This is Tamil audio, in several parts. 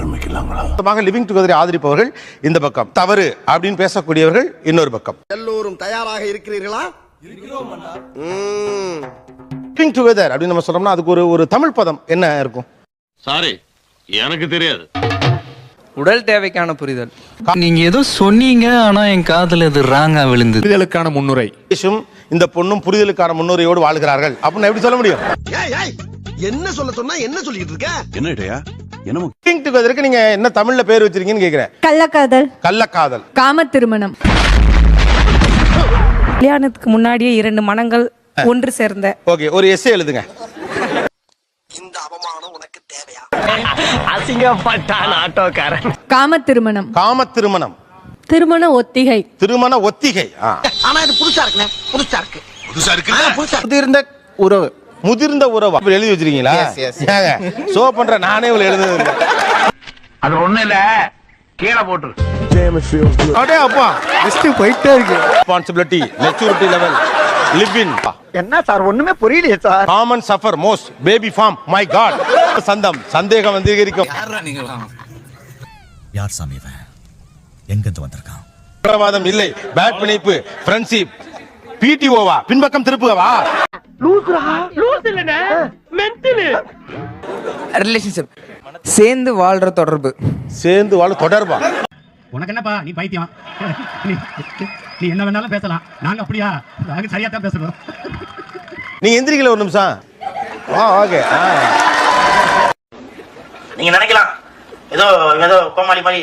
ஆரம்பிக்கலாங்களா? லிவிங் டுகெதரை ஆதரிப்பவர்கள் இந்த பக்கம், தவறு அப்படின்னு பேசக்கூடியவர்கள் இன்னொரு பக்கம். எல்லோரும் தயாராக இருக்கிறீர்களா? லிவிங் டுகெதர் அப்படின்னு நம்ம சொல்றோம்னா அதுக்கு ஒரு தமிழ் பதம் என்ன இருக்கும்? சாரி, எனக்கு தெரியாது. உடல் தேவைக்கான புரிதல். நீங்க ஏதோ சொன்னீங்க, ஆனா என் காதுல இது ராங்கா விழுந்தது. புரிதலுக்கான முன்னுரை. இந்த பொண்ணும் புரிதலுக்கான முன்னுரையோடு வாழ்கிறார்கள் அப்படின்னு எப்படி சொல்ல முடியும்? என்ன சொல்ல சொன்னா என்ன சொல்லிட்டு இருக்க? என்னடா என்ன லிவிங் டுகெதருக்கு நீங்க என்ன தமிழ்ல பேர் வச்சிருக்கீங்கன்னு கேக்குறேன். கள்ளக்காதல். கள்ளக்காதல். காம திருமணம். கல்யாணத்துக்கு முன்னாடியே 2 மனங்கள் ஒன்று சேர்ந்த. ஓகே, ஒரு எஸ்ஸே எழுதுங்க. இந்த அவமானம் உனக்கு தேவையா? அசிங்கப்பட்டான் ஆட்டோக்காரன். காம திருமணம். காம திருமணம். திருமண ஒத்திகை. திருமண ஒத்திகை. ஆனா இது புதுசா இருக்குனே. புதுசா இருக்கு. முதிர்ந்த உறவு. முதிர்ந்த உறவு எழுதி வச்சிருக்கீங்களா? சோ பண்ற நானே எழுதுறது இல்ல. அது ஒண்ணு இல்ல, கீழே போட்டு. அடே அப்பா, லிஸ்ட் போயிட்டே இருக்கு. Responsibility, maturity level, live in. என்ன சார் ஒண்ணுமே புரியலையே sir. Common suffer most, baby form, my god. சந்தம், சந்தேகம் அதிகரிக்கும். யார் சாமி இவன்? எங்க இருந்து வந்திருக்கான்? உத்தரவாதம் இல்லை, பேட் பிணைப்பு, ஃப்ரெண்ட்ஷிப், பிடிஓவா, பின்பக்கம் திருப்புகவா? ரிலேஷன்ஷிப், சேர்ந்து வாழ்ற தொடர்பு. சேர்ந்து வாழ தொடர்பா? உனக்கு என்னப்பா, நீ பைத்தியம். நீ என்ன வேணாலும் பேசலாம், நாங்க அப்படியா? நாங்க சரியா தான் பேசுறோம். நீங்க எந்திரிக்கல ஒரு நிமிஷம். ஓகே. நீங்க நினைக்கலாம் ஏதோ கோமாளி மாதிரி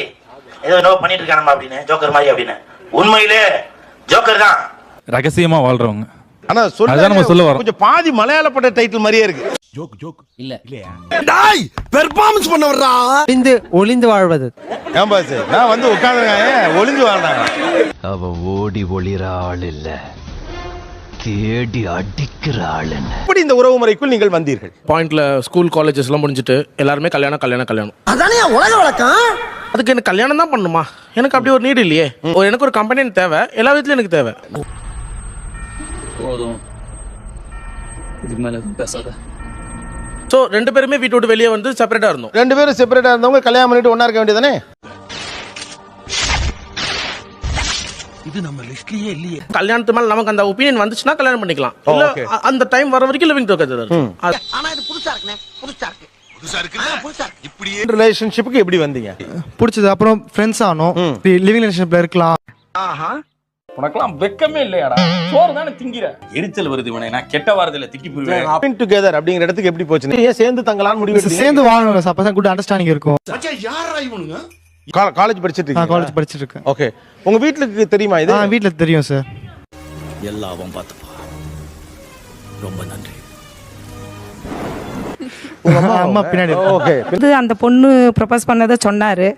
ஏதோ பண்ணிட்டு இருக்கானமா அப்படின்னு, ஜோக்கர் மாதிரி அப்படின்னு. உண்மையிலே ஜோக்கர் தான். ரகசியமா வாழ்றவங்க. ஆனா சொல்ல கொஞ்சம் பாதி மலையாளப்பட்ட டைட்டில் மாதிரியே இருக்கு. ஜோக் இல்ல டாய் பெர்ஃபார்மன்ஸ் பண்ண வர்றா. ஒளிந்து வாழ்வது. ஏன் பாஸ், நான் வந்து உட்கார்ந்துருக்காங்க, ஒளிஞ்சு வாழ்றாங்க. அவ ஓடி ஒளிர ஆள் இல்ல, தேடி அடிக்கிற ஆள். எப்படி இந்த உறவு முறைக்குள் நீங்கள் வந்தீர்கள்? பாயிண்ட்ல ஸ்கூல் காலேஜஸ் எல்லாம் முடிஞ்சிட்டு எல்லாருமே கல்யாணம். அதானே உலக வழக்கம். அதுக்கு எனக்கு கல்யாணம் தான் பண்ணுமா? எனக்கு அப்படி ஒரு நீடு இல்லையே. எனக்கு ஒரு கம்பெனி தேவை, எல்லா விதத்துலயும் எனக்கு தேவை. போதும், இதுக்கு மேல பேசாத. சோ 2 பேருமே வீட்டு விட்டு வெளியே வந்து செப்பரேட்டா இருந்தோம். 2 பேரும் செப்பரேட்டா இருந்தவங்க கல்யாணம் பண்ணிட்டு ஒண்ணா இருக்க வேண்டியதானே? இது நம்ம லிஸ்ட்லயே இல்லையே. கல்யாணத்து மேல நமக்கு அந்த ஒபினியன் வந்துச்சுன்னா கல்யாணம் பண்ணிக்கலாம். இல்ல அந்த டைம் வர வரைக்கும் லிவிங் டுகெதர். ஆனா இது புதுசா இருக்குனே. புதுசா இருக்கு. இப்படி ரிலேஷன்ஷிப்புக்கு எப்படி வந்தீங்க? பிடிச்சது, அப்புறம் ஃப்ரெண்ட்ஸ் ஆனோம். லிவிங் ரிலேஷன்ஷிப்ல இருக்கலாம். உனக்கெல்லாம் வெக்கமே இல்லையாடா? சோறு தானே திங்கிற. எரிச்சல் வருது இவனை, நான் கெட்ட வாரத்துல திக்கி போயிடுவேன். லிவிங் டுகெதர் அப்படிங்கிற இடத்துக்கு எப்படி போச்சு? ஏன் சேர்ந்து தங்கலாம்னு முடிவு எடுத்தீங்க? சேர்ந்து வாழணும், அப்பதான் குட் அண்டர்ஸ்டாண்டிங் இருக்கும். மச்சான் யாரா இவனுங்க? காலேஜ் படிச்சிட்டு இருக்கீங்க? காலேஜ் படிச்சிட்டு இருக்கேன். ஓகே. உங்க வீட்டுக்கு தெரியுமா இது? வீட்ல தெரியும் சார். எல்லாவும் பார்த்துப்பா. ரொம்ப நன்றி. உங்க அம்மா பின்னாடி. ஓகே. அந்த பொண்ணு ப்ரொபோஸ் பண்ணதை சொன்னாரு.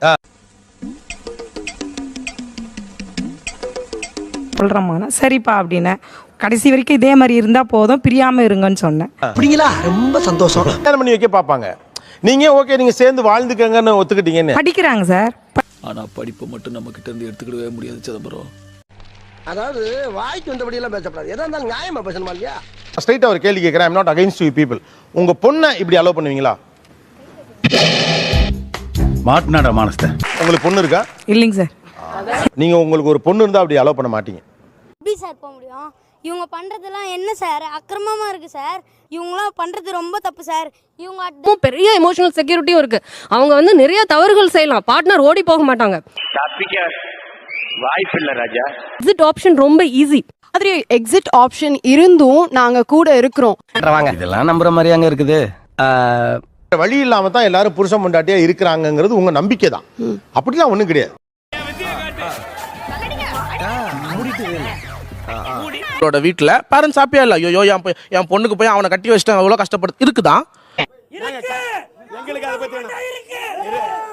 சொல்றமானா சரிப்பா அப்படின்னு. கடைசி வரைக்கும் இதே மாதிரி இருந்தா போதும், பிரியாம இருங்கன்னு சொன்னேன். அப்படிங்களா? ரொம்ப சந்தோஷம். கல்யாணம் பண்ணி வைக்க பாப்பாங்க. நீங்க ஓகே, நீங்க சேர்ந்து வாழ்ந்துக்கங்கன்னு ஒத்துக்கிட்டீங்கன்னு. படிக்கிறாங்க சார். ஆனா படிப்பு மட்டும் நம்ம கிட்ட இருந்து எடுத்துக்கிடவே முடியாது சிதம்பரம். அதாவது வாய்க்கு வந்தபடி எல்லாம் பேசப்படாது. எதா இருந்தாலும் நியாயமா பேசணுமா இல்லையா? ஸ்ட்ரைட்டா ஒரு கேள்வி கேட்கிறேன். I'm not against you people. உங்க பொண்ணை இப்படி அலோவ் பண்ணுவீங்களா? மாட்னாடா மானஸ்த. உங்களுக்கு பொண்ணு இருக்கா? இல்லைங்க சார். நீங்க உங்களுக்கு ஒரு பொண்ணு இருந்தா அப்படி அலோவ் பண்ண மாட்டீங்க. எப்படி சார் போக முடியும்? இவங்க பண்றதெல்லாம் என்ன சார் அக்கிரமமா இருக்கு சார். இவங்களாம் பண்றது ரொம்ப தப்பு சார். இவங்க பெரிய எமோஷனல் செக்யூரிட்டியும் இருக்கு. அவங்க வந்து நிறைய தவறுகள் செய்யலாம். பார்ட்னர் ஓடி போக மாட்டாங்க. வாய்ப்பு இல்ல ராஜா. எக்ஸிட் ஆப்ஷன் ரொம்ப ஈஸி. மாதிரி எக்ஸிட் ஆப்ஷன் இருந்தும் நாங்க கூட இருக்கிறோம். இதெல்லாம் நம்புற மாதிரி அங்க இருக்குது. வழி இல்லாம தான் எல்லாரும் புருஷன் பொண்டாட்டியா இருக்கிறாங்கிறது உங்க நம்பிக்கை தான். அப்படிலாம் ஒண்ணும் கிடையாது. வீட்டுல பேரண்ட்ஸ் ஹாப்பியா இல்ல? ஐயோ என் பொண்ணுக்கு போய் அவனை கட்டி வச்சுட்டு அவ்வளவு கஷ்டப்படுது இருக்குதான்.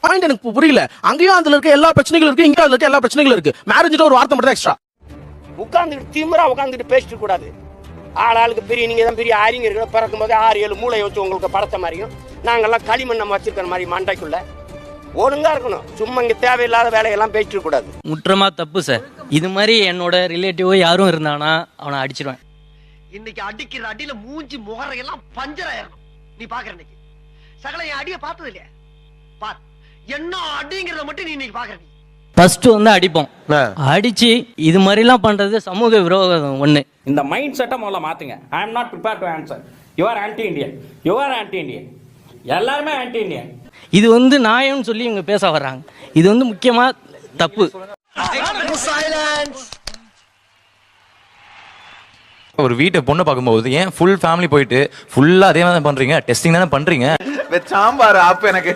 பாயிண்ட் எனக்கு புரியல. அங்கேயும் அதுல இருக்க எல்லா பிரச்சனைகளும் இருக்கு, இங்க அதுல இருக்க எல்லா பிரச்சனைகளும் இருக்கு. மேரேஜ்ல ஒரு வார்த்தை மட்டும் எக்ஸ்ட்ரா. உட்கார்ந்துட்டு திமிரா உட்கார்ந்துட்டு பேசிட்டு கூடாது. ஆளுக்கு பெரிய நீங்க தான் பெரிய அறிஞர்கள். பிறக்கும் போது 6-7 மூளை வச்சு உங்களுக்கு படத்த மாதிரியும் நாங்கெல்லாம் களிமண் நம்ம வச்சிருக்கிற மாதிரி மண்டைக்குள்ள ஒழுங்கா இருக்கணும். சும்மா இங்க தேவையில்லாத வேலையெல்லாம் பேசிட்டு கூடாது. முற்றமா தப்பு சார். இது மாதிரி என்னோட ரிலேட்டிவ் யாரும் இருந்தானா அவனை அடிச்சிருவேன். இன்னைக்கு அடிக்கிற அடியில மூஞ்சி முகரையெல்லாம் பஞ்சர் ஆயிரும். நீ பாக்குற இன்னைக்கு சகல என் அடிய பார்த்தது இல்லையா? பார், என்ன அடிங்கிறத மட்டும் நீ இன்னைக்கு பாக்குற. ஃபர்ஸ்ட் வந்து அடிப்போம், அடிச்சு இது மாதிரிலாம் பண்றது சமூக விரோதம் ஒண்ணு. இந்த மைண்ட் செட்டை முதல்ல மாத்துங்க. I am not prepare to answer. You are anti Indian, you are anti Indian, எல்லாருமே ஆன்டி இண்டியன். இது வந்து நியாயம்னு சொல்லி இவங்க பேச வர்றாங்க. இது வந்து முக்கியமா தப்பு. ஒரு வீட்டை பொண்ணு பார்க்கும்போது ஏன் ஃபுல் ஃபேமிலி போயிட்டு ஃபுல்லா அதே மாதிரி பண்றீங்க? டெஸ்டிங் தானே பண்றீங்க. சாம்பார் அப்ப எனக்கு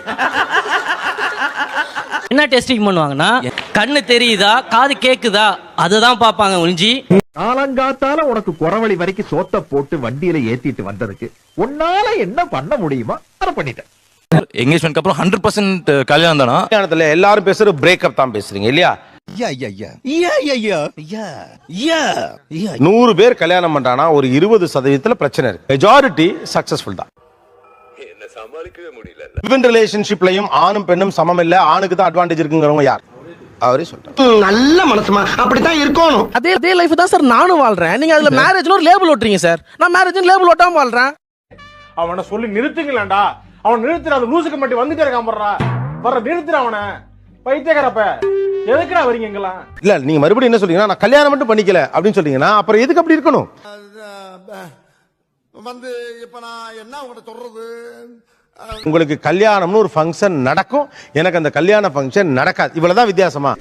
என்ன டெஸ்டிங் பண்ணுவாங்கன்னா, கண்ணு தெரியுதா காது கேக்குதா அதுதான் பார்ப்பாங்க ஒழிஞ்சி. காலங்காத்தால உனக்கு குறவழி வரைக்கும் சோத்த போட்டு வண்டியில ஏத்திட்டு வந்ததுக்கு உன்னால என்ன பண்ண முடியுமா அதை பண்ணிட்டேன். எங்கேஜ்மென்ட்க்கு அப்புறம் 100% கல்யாணம் தானா? கல்யாணத்துல எல்லாரும் பேசுற பிரேக்கப் தான் பேசுறீங்க இல்லையா? 100 பேர் கல்யாணம் பண்றானா ஒரு 20% பிரச்சனை இருக்கு. மெஜாரிட்டி சக்சஸ்ஃபுல் தான். லிவ் இன் ரிலேஷன்ஷிப்லயும் ஆணும் பெண்ணும் சமம் இல்ல, ஆணுக்கு தான் அட்வான்டேஜ் இருக்குங்கிறவங்க யார்? அவரே சொல்றாரு. நல்ல மனசுமா அப்படித்தான் இருக்கணும். அதே லைஃப் தான் சார் நானும் வாழ்றேன். நீங்க அதுல மேரேஜ்னு ஒரு லேபிள் ஓட்டுறீங்க சார். நான் மேரேஜ்னு லேபிள் ஓட்டாம வாழ்றேன். அவனை சொல்லி நிறுத்துங்களேன்டா. அவன் நிறுத்துற அது லூசுக்கு மட்டும் வந்துட்டே இருக்கான். வர்ற நிறுத்துற அவனை பைத்தியக்காரப்ப. எதுக்குடா வரீங்க எங்கெல்லாம்? இல்ல நீங்க மறுபடியும் என்ன சொல்றீங்கன்னா, நான் கல்யாணம் மட்டும் பண்ணிக்கல அப்படின்னு சொல்றீங்கன்னா அப்புறம் எதுக்கு அப்படி இருக்கணும்? வந்து இப்ப நான் என்ன உங்கள்கிட்ட சொல்றது? உங்களுக்கு கல்யாணம்னு ஒரு ஃபங்க்ஷன் நடக்கும், எனக்கு அந்த கல்யாண ஃபங்க்ஷன் நடக்காது. இவ்வளவுதான் வித்தியாசமா?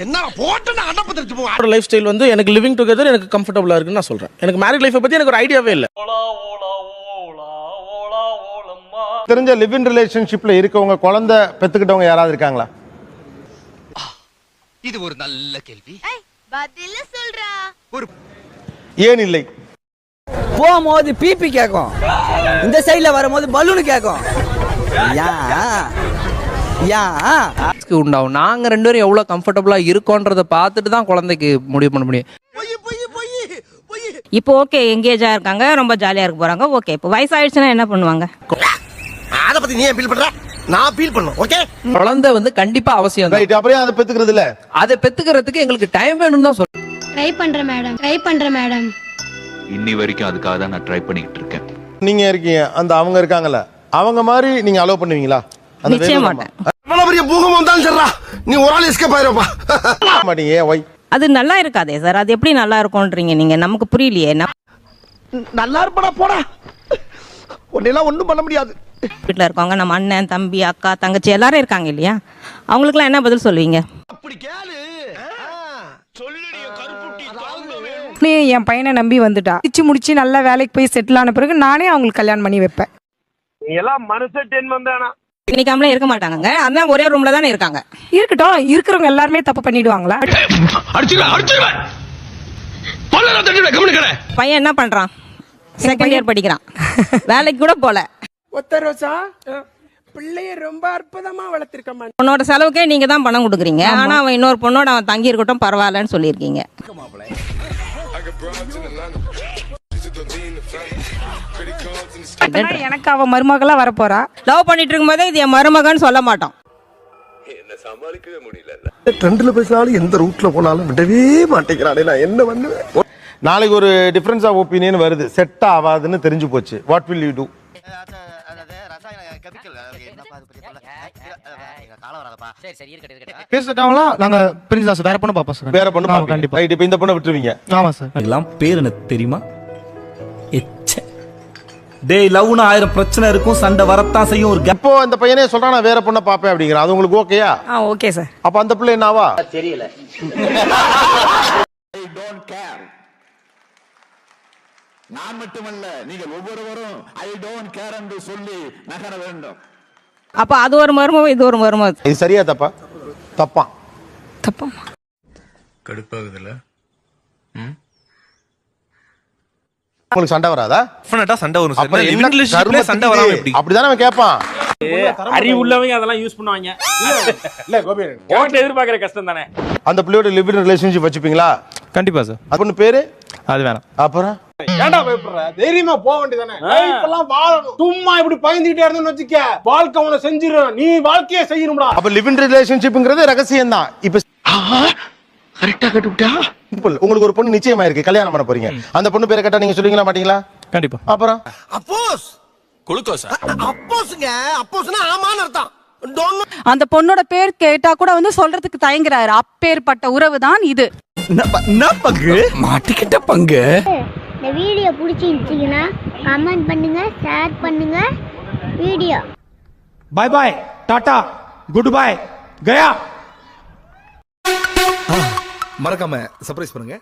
என்ன போட்டு நான் அடப்பு தெரிஞ்சு போவேன். ஒரு லைஃப் ஸ்டைல் வந்து எனக்கு லிவிங் டுகெதர் எனக்கு கம்ஃபர்டபுளா இருக்குன்னு நான் சொல்றேன். எனக்கு மேரிட் லைஃப் பத்தி எனக்கு ஒரு ஐடியாவே இல்ல. தெரிஞ்ச லிவ் இன் ரிலேஷன்ஷிப்ல இருக்கவங்க குழந்தை பெத்துக்கிட்டவங்க யாராவது இருக்காங்களா? இது ஒரு நல்ல கேள்வி. பதில சொல்றா. ஏன் இல்லை? போகும்போது பிபி கேட்கும், இந்த சைடுல வரும்போது பலூன் கேட்கும். உண்டாகும். நாங்க 2 பேரும் எவ்வளவு கம்ஃபர்டபுளா இருக்கோன்றத பார்த்துட்டு தான் குழந்தைக்கு முடிவு பண்ண முடியும். இப்போ ஓகே எங்கேஜா இருக்காங்க, ரொம்ப ஜாலியா இருக்க போறாங்க. ஓகே இப்போ வயசாயிடுச்சுன்னா என்ன பண்ணுவாங்க? அத பத்தி நீ ஃபீல் பண்ற? நான் ஃபீல் பண்ணனும். ஓகே, குழந்தை வந்து கண்டிப்பா அவசியம் தான். ரைட். அப்புறம் அதை பெத்துக்கிறது இல்ல. அதை பெத்துக்கிறதுக்கு எங்களுக்கு டைம் வேணும்னு தான் சொல்றேன். ட்ரை பண்றேன் மேடம். இன்னி வரைக்கும் அதுக்காக தான் நான் ட்ரை பண்ணிட்டு இருக்கேன். நீங்க இருக்கீங்க, அந்த அவங்க இருக்காங்கல்ல, அவங்க மாதிரி நீங்க அலோவ் பண்ணுவீங்களா? அந்த நிச்சயம் மாட்டேன். இவ்வளவு பெரிய பூகம்பம் வந்தாலும் சரிடா, நீ ஒரு ஆள் எஸ்கேப் ஆயிரப்பா. மாட்டீங்க. ஒய்? அது நல்லா இருக்காதே சார். அது எப்படி நல்லா இருக்கும்ன்றீங்க நீங்க? நமக்கு புரியலையே. நல்லா இருப்படா போடா. ஒன்னெல்லாம் ஒண்ணும் பண்ண முடியாது. வீட்டில் இருக்கவங்க நம்ம அண்ணன் தம்பி அக்கா தங்கச்சி எல்லாரும் இருக்காங்க இல்லையா? அவங்களுக்குலாம் என்ன பதில் சொல்லுவீங்க? அப்படி கேளு. சொல்லுடிய கருப்புட்டி தாங்கவே. நீ என் பையனை நம்பி வந்துட்டா, முடிச்சு நல்லா வேலைக்கு போய் செட்டில் ஆன பிறகு நானே அவங்களுக்கு கல்யாணம் பண்ணி வைப்பேன். நீ எல்லாம் மனுஷன் டென்மன் தானா? இன்னைக்காமலாம் இருக்க மாட்டாங்க. அதான் ஒரே ரூம்ல தானே இருக்காங்க. இருக்கட்டும், இருக்கிறவங்க எல்லாருமே தப்பு பண்ணிடுவாங்களா? பையன் என்ன பண்றான்? செகண்ட் இயர் படிக்கிறான், வேலைக்கு கூட போல. பிள்ளைய ரொம்ப அற்புதமா வளர்த்திருக்கமா. உன்னோட செலவுக்கே நீங்க தான் பணம் கொடுக்குறீங்க. ஆனா அவன் இன்னொரு பொண்ணோட அவன் தங்கி இருக்கட்டும் பரவாயில்லன்னு சொல்லியிருக்கீங்க. எனக்கு அவ மருமகளா வரப்போறா. லவ் பண்ணிட்டு இருக்கும் போதே இது என் மருமகன்னு சொல்ல மாட்டோம். சமாளிக்கவே முடியல. ட்ரெண்ட்ல பேசினாலும் எந்த ரூட்ல போனாலும் விடவே மாட்டேங்கிறானே. நான் என்ன பண்ணுவேன்? நாளைக்கு ஒரு டிஃபரன்ஸ் ஆஃப் ஒப்பீனியன் வருது, செட் ஆகாதுன்னு தெரிஞ்சு போச்சு. What will you do? பேசிட்டாங்களா நாங்க பிரிஞ்சா சார் வேற பொண்ணு பாப்போம் சார். வேற பொண்ணு பாப்பீங்க. கண்டிப்பா. ரைட். இப்போ இந்த பொண்ணை விட்டுருவீங்க? ஆமா சார். இதெல்லாம் பேர் என்ன தெரியுமா? டேய் லவ்னா 1000 பிரச்சனை இருக்கும், சண்டை வரத்தான் செய்யும். ஒரு இப்போ அந்த பையனே சொல்றான் நான் வேற பொண்ணை பாப்பேன் அப்படிங்கிறான். அது உங்களுக்கு ஓகேயா? Okay sir. அப்ப அந்த பிள்ளை என்னவா? தெரியல. நான் மட்டுமல்ல, நீங்கள் ஒவ்வொருவரும் ஐ டோன்ட் கேர் என்று சொல்லி நகர வேண்டும். அப்ப அது ஒரு மருமகம், இது ஒரு மருமகம். இது சரியா தப்பா? தப்பா. தப்பா. கடுப்பாகுதுல. உங்களுக்கு சண்டை வராதா? டெஃபினட்டா சண்டை வரும் சார். அப்புறம் லிவிங் ரிலேஷன்ஷிப்ல சண்டை வராம எப்படி? அப்படிதானே அவன் கேட்பான். அறிவு உள்ளவங்க அதெல்லாம் யூஸ் பண்ணுவாங்க. இல்ல கோபி, உன்கிட்ட எதிர்பார்க்கிற கஷ்டம் தானே. அந்த பிள்ளையோட லிவ் இன் ரிலேஷன்ஷிப் வச்சுப்பீங்களா? கண்டிப்பா சார். அது பொண்ணு பேரு? அது வேணாம். அப்புறம் ஏன்டா பயப்படுற? தைரியமா போக வேண்டியதானே. இப்பெல்லாம் வாழணும். சும்மா இப்படி பயந்துட்டே இருந்தேன்னு வச்சுக்க, வாழ்க்கை உன செஞ்சிரும். நீ வாழ்க்கையை செய்யணும்டா. அப்ப லிவ் இன் ரிலேஷன்ஷிப்ங்கிறது ரகசியம் தான். இப்ப கரெக்டா கட்டுட்டா. உங்களுக்கு ஒரு பொண்ணு நிச்சயமா இருக்கு, கல்யாணம் பண்ண போறீங்க. அந்த பொண்ணு பேரை கேட்டா நீங்க சொல்லுவீங்களா மாட்டீங்களா? கண்டிப்பா. அப்புறம் அப்போஸ் குளுக்கோஸ். அப்போஸ்ங்க, அப்போஸ்னா ஆமான்னு அர்த்தம். அந்த பொண்ணோட பேர் கேட்டா கூட வந்து சொல்றதுக்கு தயங்குறாரு. அப்பேற்பட்ட உறவு தான் இது. பங்கு மாட்டிக்கிட்ட பங்கு. இந்த வீடியோ பிடிச்சிருந்துச்சிங்கன்னா கமெண்ட் பண்ணுங்க, ஷேர் பண்ணுங்க. வீடியோ பாய் பாய், டாடா, குட் பை, கயா. மறக்காம சர்ப்ரைஸ் பண்ணுங்க.